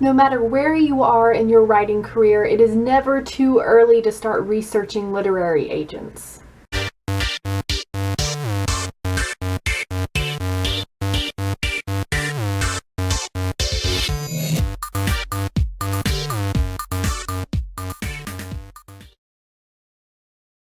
No matter where you are in your writing career, it is never too early to start researching literary agents.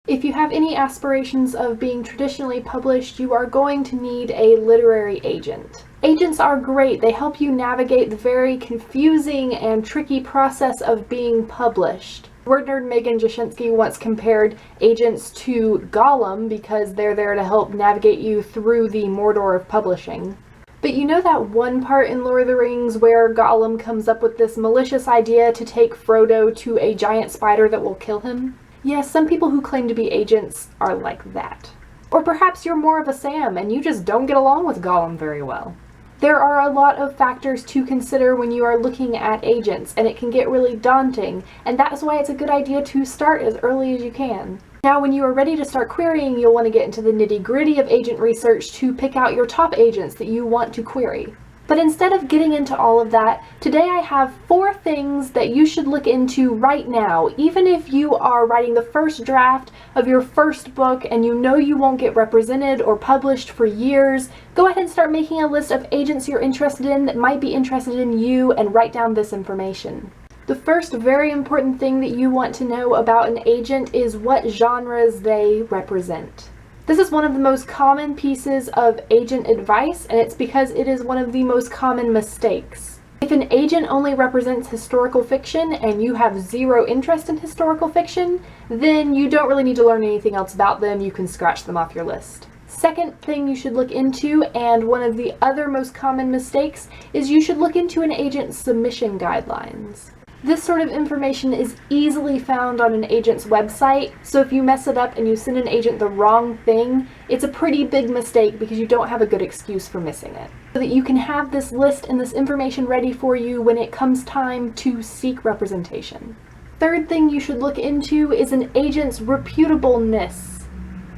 If you have any aspirations of being traditionally published, you are going to need a literary agent. Agents are great. They help you navigate the very confusing and tricky process of being published. WordNerd Megan Jashinsky once compared agents to Gollum because they're there to help navigate you through the Mordor of publishing. But you know that one part in Lord of the Rings where Gollum comes up with this malicious idea to take Frodo to a giant spider that will kill him? Yes, some people who claim to be agents are like that. Or perhaps you're more of a Sam and you just don't get along with Gollum very well. There are a lot of factors to consider when you are looking at agents, and it can get really daunting, and that's why it's a good idea to start as early as you can. Now, when you are ready to start querying, you'll want to get into the nitty-gritty of agent research to pick out your top agents that you want to query. But instead of getting into all of that, today I have 4 things that you should look into right now. Even if you are writing the first draft of your first book and you know you won't get represented or published for years, go ahead and start making a list of agents you're interested in that might be interested in you and write down this information. The first very important thing that you want to know about an agent is what genres they represent. This is one of the most common pieces of agent advice, and it's because it is one of the most common mistakes. If an agent only represents historical fiction and you have zero interest in historical fiction, then you don't really need to learn anything else about them. You can scratch them off your list. Second thing you should look into, and one of the other most common mistakes, is you should look into an agent's submission guidelines. This sort of information is easily found on an agent's website, so if you mess it up and you send an agent the wrong thing, it's a pretty big mistake because you don't have a good excuse for missing it. So that you can have this list and this information ready for you when it comes time to seek representation. Third thing you should look into is an agent's reputableness.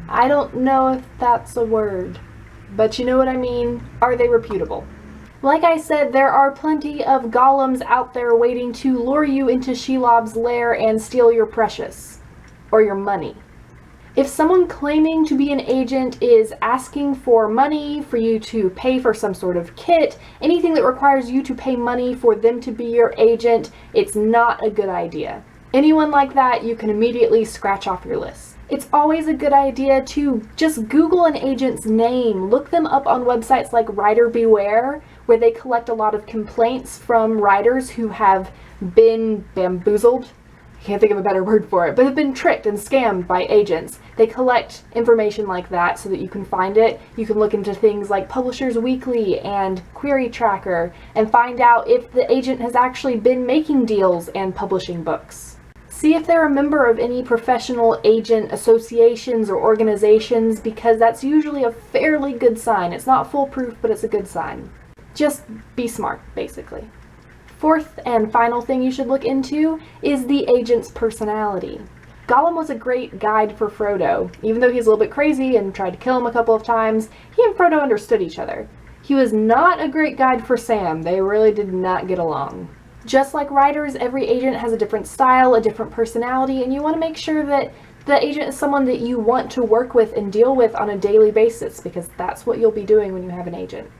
I don't know if that's a word, but you know what I mean. Are they reputable? Like I said, there are plenty of golems out there waiting to lure you into Shelob's lair and steal your precious, or your money. If someone claiming to be an agent is asking for money for you to pay for some sort of kit, anything that requires you to pay money for them to be your agent, it's not a good idea. Anyone like that, you can immediately scratch off your list. It's always a good idea to just Google an agent's name. Look them up on websites like Writer Beware, where they collect a lot of complaints from writers who have been bamboozled. I can't think of a better word for it, but have been tricked and scammed by agents. They collect information like that so that you can find it. You can look into things like Publishers Weekly and Query Tracker and find out if the agent has actually been making deals and publishing books. See if they're a member of any professional agent associations or organizations, because that's usually a fairly good sign. It's not foolproof, but it's a good sign. Just be smart, basically. Fourth and final thing you should look into is the agent's personality. Gollum was a great guide for Frodo. Even though he's a little bit crazy and tried to kill him a couple of times, he and Frodo understood each other. He was not a great guide for Sam. They really did not get along. Just like writers, every agent has a different style, a different personality, and you want to make sure that the agent is someone that you want to work with and deal with on a daily basis, because that's what you'll be doing when you have an agent.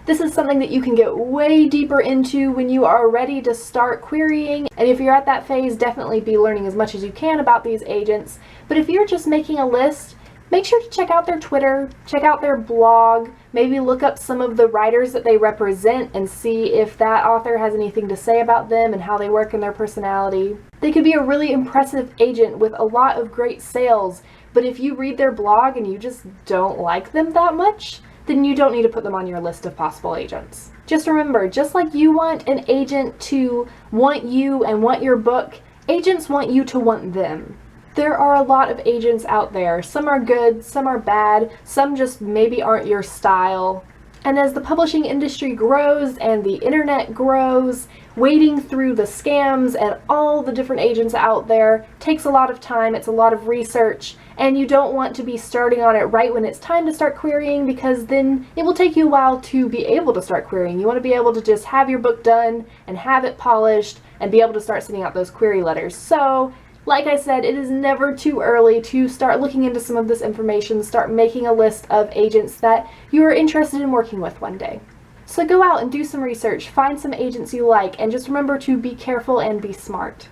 This is something that you can get way deeper into when you are ready to start querying, and if you're at that phase, definitely be learning as much as you can about these agents. But if you're just making a list, make sure to check out their Twitter, check out their blog, maybe look up some of the writers that they represent and see if that author has anything to say about them and how they work in their personality. They could be a really impressive agent with a lot of great sales, but if you read their blog and you just don't like them that much, then you don't need to put them on your list of possible agents. Just remember, just like you want an agent to want you and want your book, agents want you to want them. There are a lot of agents out there. Some are good, some are bad, some just maybe aren't your style. And as the publishing industry grows and the internet grows, wading through the scams and all the different agents out there takes a lot of time, it's a lot of research, and you don't want to be starting on it right when it's time to start querying, because then it will take you a while to be able to start querying. You want to be able to just have your book done and have it polished and be able to start sending out those query letters. So, like I said, it is never too early to start looking into some of this information, start making a list of agents that you are interested in working with one day. So go out and do some research, find some agents you like, and just remember to be careful and be smart.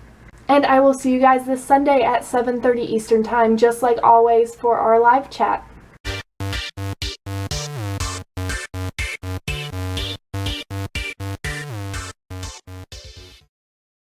And I will see you guys this Sunday at 7:30 Eastern Time, just like always, for our live chat.